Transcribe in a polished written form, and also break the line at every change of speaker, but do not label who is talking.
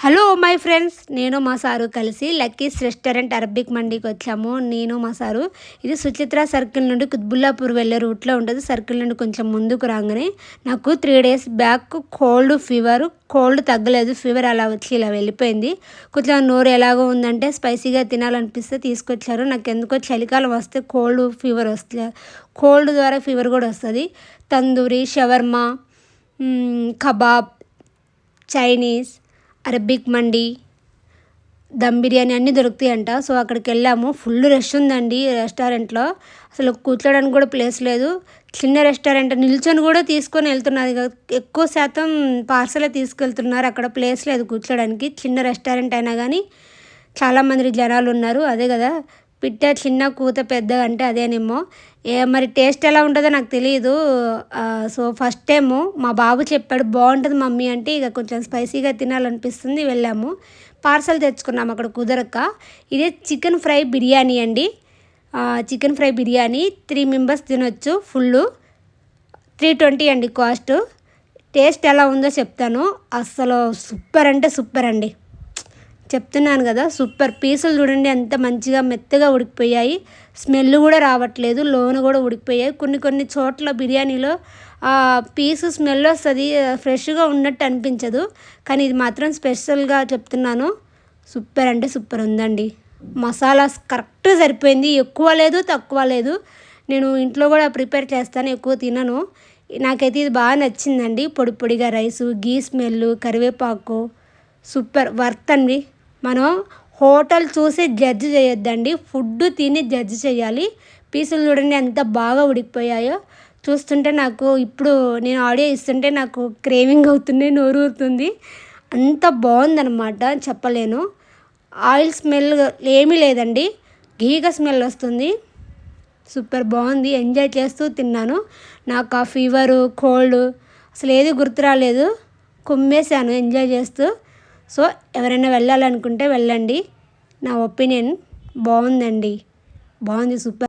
Hello my friends, నేను మా sir కలిసి లక్కీస్ రెస్టారెంట్ అరబిక్ మండీకి వచ్చాము. నేను మా సారు ఇది సుచిత్ర సర్కిల్ నుండి కుత్బుల్లాపూర్ వెళ్ళే రూట్లో ఉంటుంది. సర్కిల్ నుండి కొంచెం ముందుకు రాగానే నాకు 3 days బ్యాక్ కోల్డ్ తగ్గలేదు. ఫీవర్ అలా వచ్చి ఇలా వెళ్ళిపోయింది. కొంచెం నోరు ఎలాగో ఉందంటే స్పైసీగా తినాలనిపిస్తే తీసుకొచ్చారు. నాకు ఎందుకో చలికాలం వస్తే కోల్డ్ ద్వారా ఫీవర్ కూడా వస్తుంది. Tandoori, shawarma, kebab, Chinese, Arabic mandi, dum biryani అన్నీ దొరుకుతాయంట. సో అక్కడికి వెళ్ళాము. ఫుల్ రష్ ఉందండి రెస్టారెంట్లో. అసలు కూర్చోడానికి కూడా ప్లేస్ లేదు. చిన్న రెస్టారెంట్, నిల్చొని కూడా తీసుకొని వెళ్తున్నారు. ఎక్కువ శాతం పార్సలే తీసుకెళ్తున్నారు. అక్కడ ప్లేస్ లేదు కూర్చోడానికి. చిన్న రెస్టారెంట్ అయినా కానీ చాలామంది జనాలు ఉన్నారు. అదే కదా పిట్ట చిన్న కూత పెద్దగా అంటే అదేనేమో. మరి టేస్ట్ ఎలా ఉంటుందో నాకు తెలియదు. సో ఫస్ట్ టైము మా బాబు చెప్పాడు బాగుంటుంది మమ్మీ అంటే, ఇక కొంచెం స్పైసీగా తినాలనిపిస్తుంది వెళ్ళాము. పార్సల్ తెచ్చుకున్నాము అక్కడ కుదరక. ఇదే చికెన్ ఫ్రై బిర్యానీ అండి. చికెన్ ఫ్రై బిర్యానీ 3 members తినొచ్చు. ఫుల్ 320 అండి కాస్ట్. టేస్ట్ ఎలా ఉందో చెప్తాను. అస్సలు సూపర్ అంటే సూపర్ అండి, చెప్తున్నాను కదా సూపర్. పీసులు చూడండి ఎంత మంచిగా మెత్తగా ఉడికిపోయాయి. స్మెల్ కూడా రావట్లేదు, లోన కూడా ఉడికిపోయాయి. కొన్ని చోట్ల బిర్యానీలో పీసు స్మెల్ వస్తుంది, ఫ్రెష్గా ఉన్నట్టు అనిపించదు. కానీ ఇది మాత్రం స్పెషల్గా చెప్తున్నాను, సూపర్ అంటే సూపర్ ఉందండి. మసాలాస్ కరెక్ట్ సరిపోయింది, ఎక్కువ లేదు తక్కువ లేదు. నేను ఇంట్లో కూడా ప్రిపేర్ చేస్తాను, ఎక్కువ తినను. నాకైతే ఇది బాగా నచ్చిందండి. పొడి పొడిగా రైసు, గీ స్మెల్, కరివేపాకు, సూపర్ వర్త్ అండి. మనం హోటల్ చూసి జడ్జ్ చేయొద్దండి, ఫుడ్ తిని జడ్జ్ చేయాలి. పీసులు చూడండి ఎంత బాగా ఉడికిపోయాయో. చూస్తుంటే నాకు ఇప్పుడు నేను ఆడియో ఇస్తుంటే నాకు క్రేవింగ్ అవుతుంది, నోరు ఊరుతుంది. అంత బాగుందన్నమాట, చెప్పలేను. ఆయిల్ స్మెల్ ఏమీ లేదండి, ఘీగా స్మెల్ వస్తుంది. సూపర్ బాగుంది, ఎంజాయ్ చేస్తూ తిన్నాను. నాకు ఆ ఫీవరు, కోల్డ్ అసలు ఏది గుర్తు రాలేదు, కుమ్మేశాను ఎంజాయ్ చేస్తూ. సో ఎవరైనా వెళ్ళాలనుకుంటే వెళ్ళండి. నా ఒపీనియన్ బాగుందండి, బాగుంది, సూపర్.